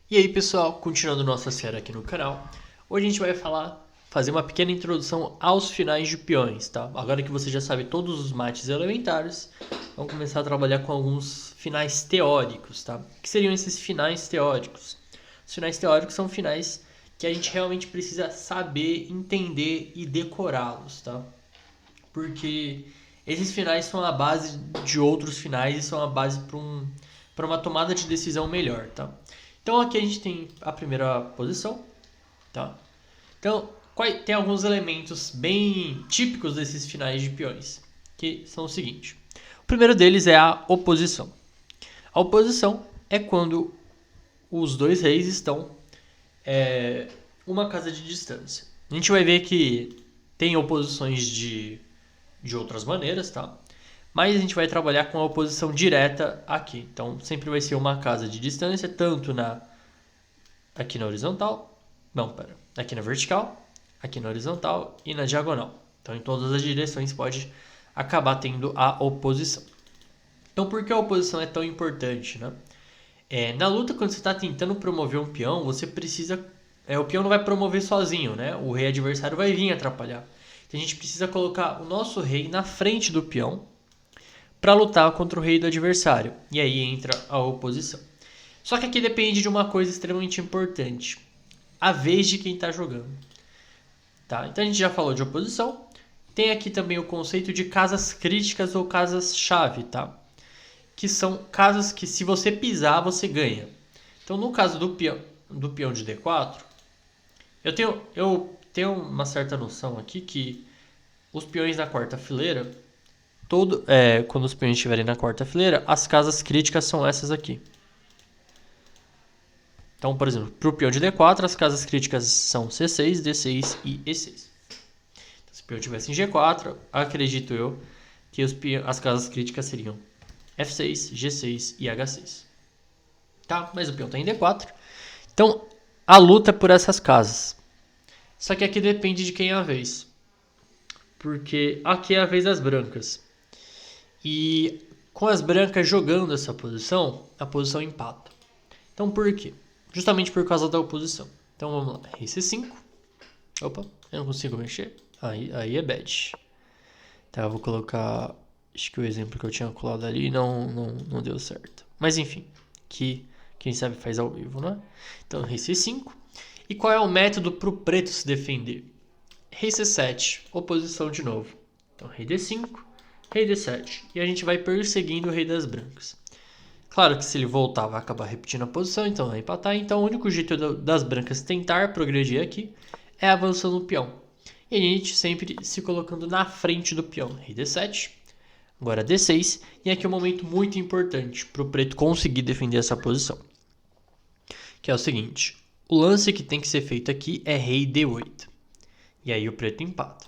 E aí pessoal, continuando nossa série aqui no canal, hoje a gente vai fazer uma pequena introdução aos finais de peões, tá? Agora que você já sabe todos os mates elementares, vamos começar a trabalhar com alguns finais teóricos, tá? O que seriam esses finais teóricos? Os finais teóricos são finais que a gente realmente precisa saber, entender e decorá-los, tá? Porque esses finais são a base de outros finais e são a base para uma tomada de decisão melhor, tá? Então aqui a gente tem a primeira posição, tá? Então tem alguns elementos bem típicos desses finais de peões, que são o seguinte. O primeiro deles é a oposição. A oposição é quando os dois reis estão uma casa de distância. A gente vai ver que tem oposições de outras maneiras, tá? Mas a gente vai trabalhar com a oposição direta aqui. Então sempre vai ser uma casa de distância, tanto aqui na horizontal, aqui na vertical, aqui na horizontal e na diagonal. Então em todas as direções pode acabar tendo a oposição. Então por que a oposição é tão importante, né? Na luta, quando você está tentando promover um peão, você precisa. O peão não vai promover sozinho, né? O rei adversário vai vir atrapalhar. Então a gente precisa colocar o nosso rei na frente do peão para lutar contra o rei do adversário. E aí entra a oposição. Só que aqui depende de uma coisa extremamente importante: a vez de quem está jogando. Tá? Então a gente já falou de oposição. Tem aqui também o conceito de casas críticas ou casas-chave, tá? Que são casas que, se você pisar, você ganha. Então, no caso do peão de D4, eu tenho uma certa noção aqui que os peões na quarta fileira, quando os peões estiverem na quarta fileira, as casas críticas são essas aqui. Então, por exemplo, para o peão de D4, as casas críticas são C6, D6 e E6. Então, se o peão estivesse em G4, acredito eu que as casas críticas seriam F6, G6 e H6. Tá? Mas o peão está em D4. Então, a luta é por essas casas. Só que aqui depende de quem é a vez. Porque aqui é a vez das brancas. E com as brancas jogando essa posição, a posição empata. Então por quê? Justamente por causa da oposição. Então vamos lá. Rei C5. Opa, eu não consigo mexer. Aí é bad. Tá, eu vou colocar... Acho que o exemplo que eu tinha colado ali não deu certo. Mas enfim, que quem sabe faz ao vivo, né? Então rei C5. E qual é o método para o preto se defender? Rei C7, oposição de novo. Então rei D5, rei D7. E a gente vai perseguindo o rei das brancas. Claro que se ele voltar vai acabar repetindo a posição, então vai empatar. Então o único jeito das brancas tentar progredir aqui é avançando o peão. E a gente sempre se colocando na frente do peão. Rei D7, agora D6. E aqui é um momento muito importante para o preto conseguir defender essa posição. Que é o seguinte: o lance que tem que ser feito aqui é rei D8. E aí o preto empata.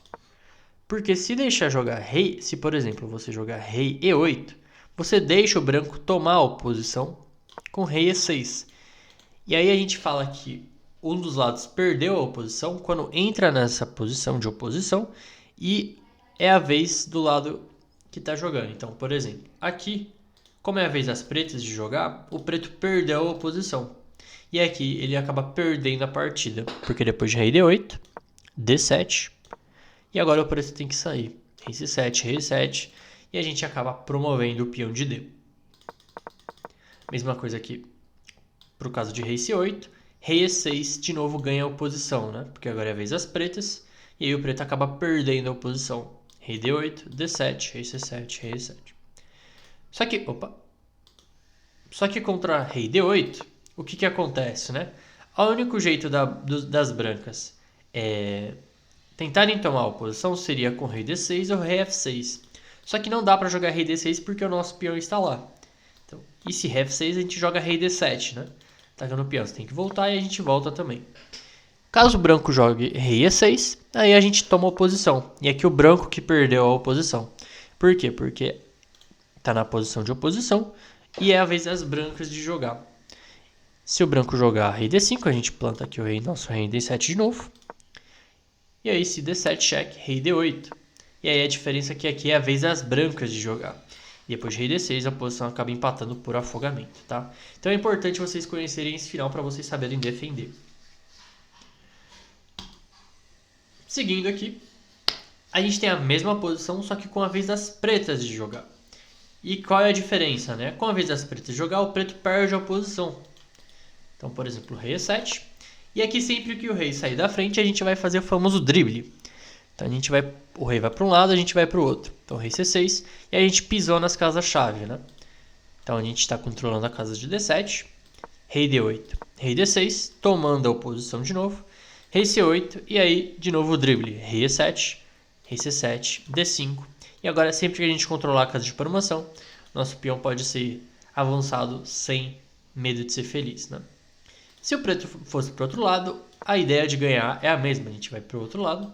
Porque se deixar jogar rei, se por exemplo você jogar rei E8, você deixa o branco tomar a oposição com rei E6. E aí a gente fala que um dos lados perdeu a oposição quando entra nessa posição de oposição e é a vez do lado que está jogando. Então, por exemplo, aqui, como é a vez das pretas de jogar, o preto perdeu a oposição. E aqui ele acaba perdendo a partida, porque depois de rei D8, D7, e agora o preto tem que sair. Rei C7, rei 7, e a gente acaba promovendo o peão de D. Mesma coisa aqui para o caso de rei C8, rei E6 de novo ganha a oposição, né? Porque agora é a vez das pretas, e aí o preto acaba perdendo a oposição. Rei D8, D7, rei C7, rei E7. Só que contra rei D8, o que acontece, né? O único jeito das brancas tentarem tomar a oposição seria com rei D6 ou rei F6. Só que não dá para jogar rei D6 porque o nosso peão está lá. Então, e se rei F6 a gente joga rei D7, né? Atacando o peão, você tem que voltar e a gente volta também. Caso o branco jogue rei E6, aí a gente toma a oposição. E aqui o branco que perdeu a oposição. Por quê? Porque está na posição de oposição e é a vez das brancas de jogar. Se o branco jogar rei D5, a gente planta aqui o nosso rei D7 de novo. E aí se D7 check, rei D8. E aí a diferença é que aqui é a vez das brancas de jogar. Depois de rei D6, a posição acaba empatando por afogamento, tá? Então é importante vocês conhecerem esse final para vocês saberem defender. Seguindo aqui, a gente tem a mesma posição, só que com a vez das pretas de jogar. E qual é a diferença, né? Com a vez das pretas de jogar, o preto perde a posição. Então, por exemplo, o rei E7. E aqui sempre que o rei sair da frente, a gente vai fazer o famoso drible. Então o rei vai para um lado, a gente vai para o outro. Então rei C6 e a gente pisou nas casas-chave, né? Então a gente está controlando a casa de D7, rei D8, rei D6, tomando a oposição de novo, rei C8 e aí de novo o drible, rei E7, rei C7, D5. E agora sempre que a gente controlar a casa de promoção, nosso peão pode ser avançado sem medo de ser feliz, né? Se o preto fosse para o outro lado, a ideia de ganhar é a mesma. A gente vai para o outro lado.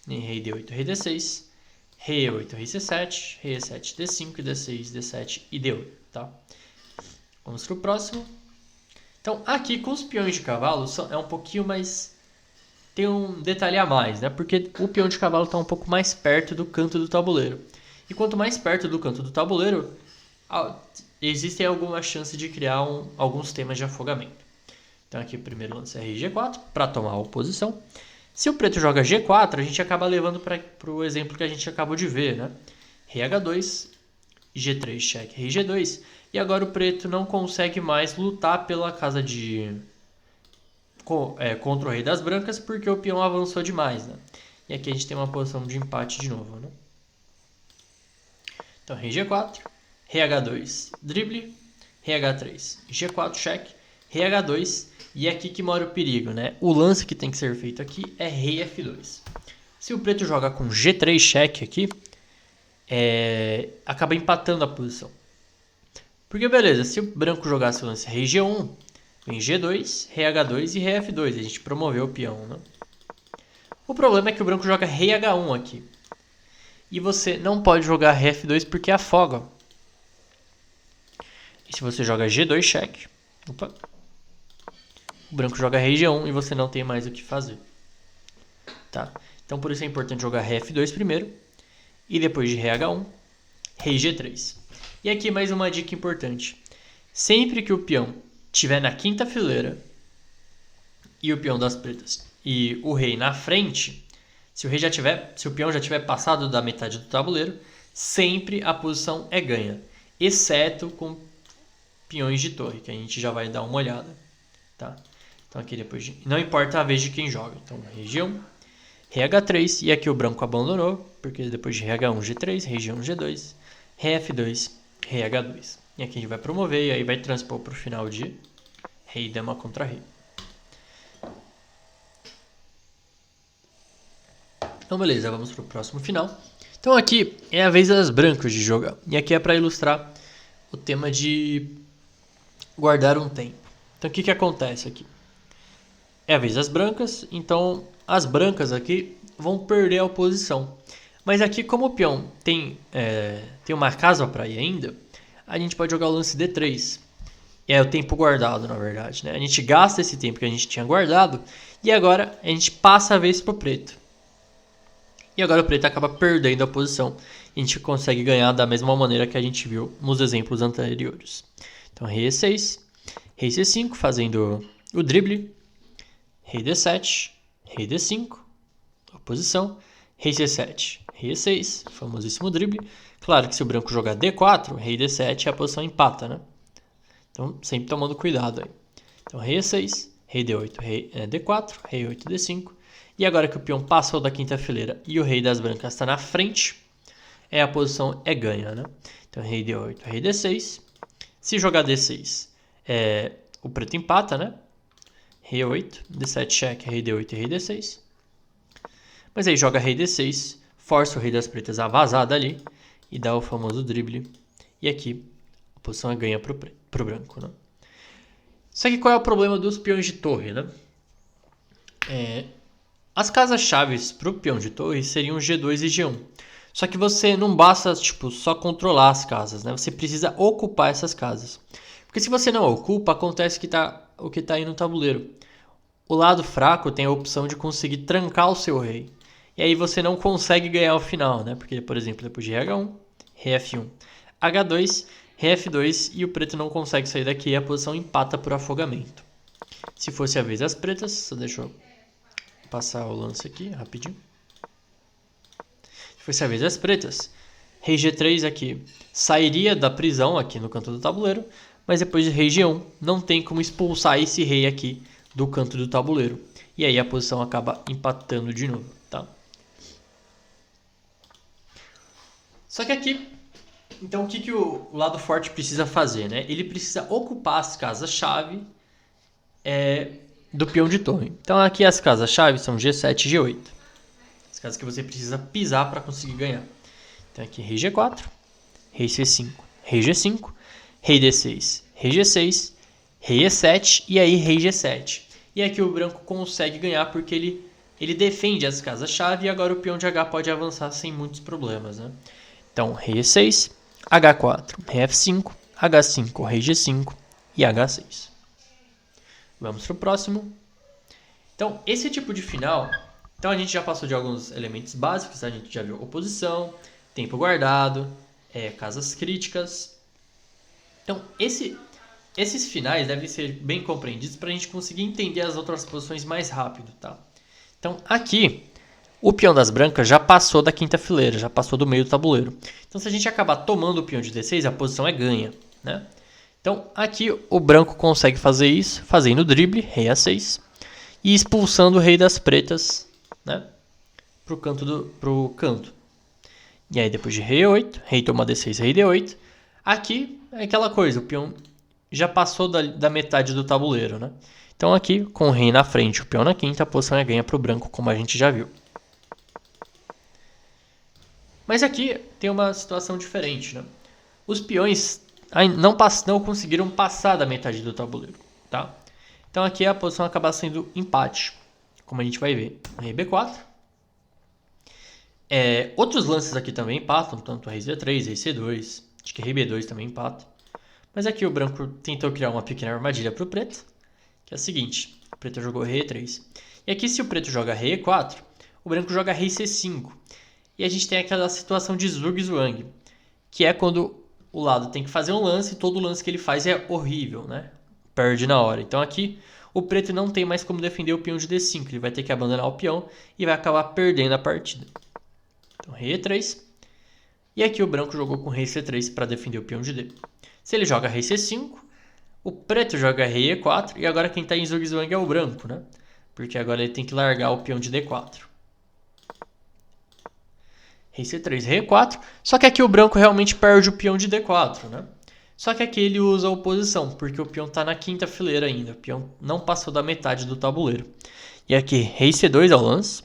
Rei D8, rei D6, rei E8, rei C7, rei E7, D5, D6, D7 e D8, tá? Vamos para o próximo. Então, aqui com os peões de cavalo é um pouquinho mais... Tem um detalhe a mais, né? Porque o peão de cavalo está um pouco mais perto do canto do tabuleiro. E quanto mais perto do canto do tabuleiro, existem algumas chances de criar alguns temas de afogamento. Então aqui o primeiro lance é rei G4 para tomar a oposição. Se o preto joga G4, a gente acaba levando para o exemplo que a gente acabou de ver, né? Rei H2, G3 cheque, rei G2. E agora o preto não consegue mais lutar pela casa de... contra o rei das brancas, porque o peão avançou demais, né? E aqui a gente tem uma posição de empate de novo, né? Então rei G4, rei H2, drible, rei H3, G4 cheque, rei H2... E é aqui que mora o perigo, né? O lance que tem que ser feito aqui é rei F2. Se o preto joga com G3 cheque aqui, acaba empatando a posição. Porque beleza, se o branco jogasse o lance rei G1, vem G2, rei H2 e rei F2. A gente promoveu o peão, né? O problema é que o branco joga rei H1 aqui. E você não pode jogar rei F2 porque afoga. E se você joga G2 cheque... Opa... O branco joga rei G1 e você não tem mais o que fazer. Tá? Então por isso é importante jogar rei F2 primeiro. E depois de rei H1, rei G3. E aqui mais uma dica importante. Sempre que o peão estiver na quinta fileira e o peão das pretas e o rei na frente, se o peão já tiver passado da metade do tabuleiro, sempre a posição é ganha. Exceto com peões de torre, que a gente já vai dar uma olhada. Tá? Então aqui depois não importa a vez de quem joga. Então rei G1, rei H3 e aqui o branco abandonou, porque depois de rei H1, G3, rei G1, G2, rei F2, rei H2. E aqui a gente vai promover e aí vai transpor para o final de rei, dama contra rei. Então beleza, vamos para o próximo final. Então aqui é a vez das brancas de jogar. E aqui é para ilustrar o tema de guardar um tempo. Então o que acontece aqui? É a vez das brancas, então as brancas aqui vão perder a oposição. Mas aqui, como o peão tem uma casa para ir ainda, a gente pode jogar o lance D3. É o tempo guardado, na verdade, né? A gente gasta esse tempo que a gente tinha guardado e agora a gente passa a vez pro preto. E agora o preto acaba perdendo a posição. E a gente consegue ganhar da mesma maneira que a gente viu nos exemplos anteriores. Então rei E6, rei C5 fazendo o drible, rei D7, rei D5, oposição, rei C7, rei E6, famosíssimo drible. Claro que se o branco jogar D4, rei D7, a posição empata, né? Então sempre tomando cuidado aí. Então rei E6, rei D8, rei D4, rei 8, D5. E agora que o peão passou da quinta fileira e o rei das brancas está na frente, a posição é ganha, né? Então rei D8, rei D6. Se jogar D6, o preto empata, né? Rei 8, D7 cheque, rei D8 e rei D6. Mas aí joga rei D6, força o rei das pretas a vazar dali e dá o famoso drible. E aqui a posição é ganha pro branco, né? Só que qual é o problema dos peões de torre, né? As casas-chaves para o peão de torre seriam G2 e G1. Só que você não basta só controlar as casas, né? Você precisa ocupar essas casas. Porque se você não ocupa, acontece o que está aí no tabuleiro. O lado fraco tem a opção de conseguir trancar o seu rei. E aí você não consegue ganhar o final, né? Porque, por exemplo, depois de rei H1, rei F1. H2, rei F2 e o preto não consegue sair daqui e a posição empata por afogamento. Se fosse a vez das pretas, só deixa eu passar o lance aqui rapidinho. Se fosse a vez das pretas, rei G3 aqui sairia da prisão aqui no canto do tabuleiro, mas depois de rei G1 não tem como expulsar esse rei aqui do canto do tabuleiro. E aí a posição acaba empatando de novo, tá? Só que aqui, então o que o lado forte precisa fazer, né? Ele precisa ocupar as casas-chave do peão de torre. Então aqui as casas-chave são G7 e G8. As casas que você precisa pisar para conseguir ganhar. Então aqui rei G4, rei C5, rei G5, rei D6, rei G6, rei E7 e aí rei G7. E aqui o branco consegue ganhar porque ele defende as casas-chave e agora o peão de H pode avançar sem muitos problemas, né? Então, rei E6, H4, rei F5, H5, rei G5 e H6. Vamos para o próximo. Então, esse tipo de final... Então, a gente já passou de alguns elementos básicos. A gente já viu oposição, tempo guardado, casas críticas. Então, esses finais devem ser bem compreendidos para a gente conseguir entender as outras posições mais rápido, tá? Então, aqui... O peão das brancas já passou da quinta fileira, já passou do meio do tabuleiro. Então, se a gente acabar tomando o peão de D6, a posição é ganha, né? Então, aqui o branco consegue fazer isso, fazendo o drible, rei A6, e expulsando o rei das pretas, né? Pro canto. E aí, depois de rei E8, rei toma D6, rei D8. Aqui é aquela coisa, o peão já passou da metade do tabuleiro, né? Então, aqui, com o rei na frente e o peão na quinta, a posição é ganha para o branco, como a gente já viu. Mas aqui tem uma situação diferente, né? Os peões não conseguiram passar da metade do tabuleiro, tá? Então aqui a posição acaba sendo empate, como a gente vai ver. Rei B4. Outros lances aqui também empatam, tanto rei C3, rei C2. Acho que rei B2 também empata. Mas aqui o branco tentou criar uma pequena armadilha para o preto, que é a seguinte. O preto jogou rei E3. E aqui se o preto joga rei E4, o branco joga rei C5. E a gente tem aquela situação de zug-zwang, que é quando o lado tem que fazer um lance e todo lance que ele faz é horrível, né? Perde na hora. Então aqui o preto não tem mais como defender o peão de D5. Ele vai ter que abandonar o peão e vai acabar perdendo a partida. Então rei E3. E aqui o branco jogou com rei C3 para defender o peão de D. Se ele joga rei C5, o preto joga rei E4. E agora quem está em zug-zwang é o branco, né? Porque agora ele tem que largar o peão de D4. Rei C3, rei E4. Só que aqui o branco realmente perde o peão de D4, né? Só que aqui ele usa a oposição, porque o peão está na quinta fileira ainda. O peão não passou da metade do tabuleiro. E aqui, rei C2 é o lance.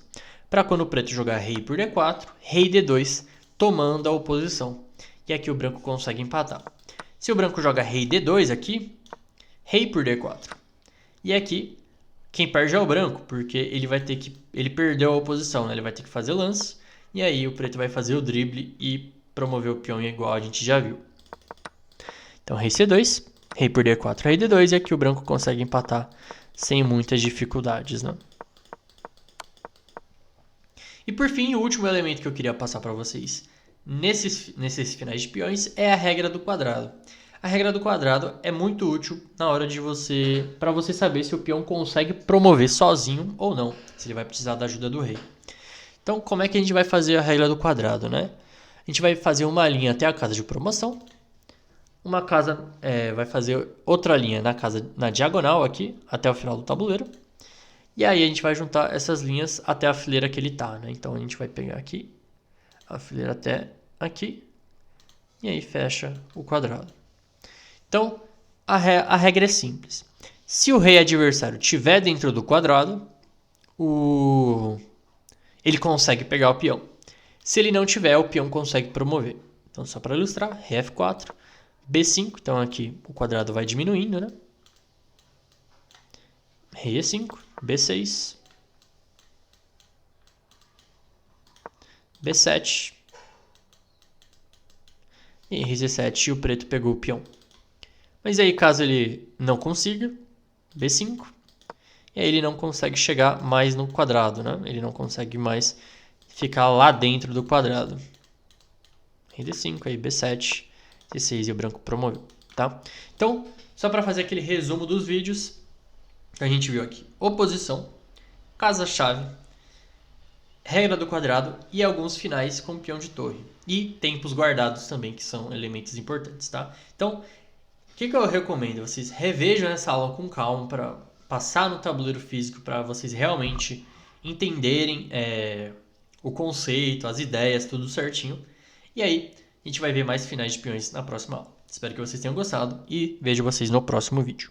Para quando o preto jogar rei por D4, rei D2, tomando a oposição. E aqui o branco consegue empatar. Se o branco joga rei D2 aqui, rei por D4. E aqui, quem perde é o branco, porque ele perdeu a oposição, né? Ele vai ter que fazer lance. E aí o preto vai fazer o drible e promover o peão igual a gente já viu. Então rei C2, rei por D4, rei D2 e aqui o branco consegue empatar sem muitas dificuldades, né? E por fim, o último elemento que eu queria passar para vocês nesses finais de peões é a regra do quadrado. A regra do quadrado é muito útil na hora para você saber se o peão consegue promover sozinho ou não, se ele vai precisar da ajuda do rei. Então, como é que a gente vai fazer a regra do quadrado, né? A gente vai fazer uma linha até a casa de promoção. Uma casa vai fazer outra linha na diagonal aqui, até o final do tabuleiro. E aí a gente vai juntar essas linhas até a fileira que ele tá, né? Então a gente vai pegar aqui, a fileira até aqui. E aí fecha o quadrado. Então, a regra é simples. Se o rei adversário estiver dentro do quadrado, ele consegue pegar o peão. Se ele não tiver, o peão consegue promover. Então, só para ilustrar, rei F4, B5. Então, aqui o quadrado vai diminuindo, né? Rei E5, B6, B7. E rei C7 e o preto pegou o peão. Mas aí, caso ele não consiga, B5. E aí ele não consegue chegar mais no quadrado, né? Ele não consegue mais ficar lá dentro do quadrado. Rei D5, aí B7. C6 e o branco promoveu, tá? Então, só para fazer aquele resumo dos vídeos, a gente viu aqui oposição, casa-chave, regra do quadrado e alguns finais com peão de torre. E tempos guardados também, que são elementos importantes, tá? Então, o que eu recomendo? Vocês revejam essa aula com calma para passar no tabuleiro físico, para vocês realmente entenderem o conceito, as ideias, tudo certinho. E aí, a gente vai ver mais finais de peões na próxima aula. Espero que vocês tenham gostado e vejo vocês no próximo vídeo.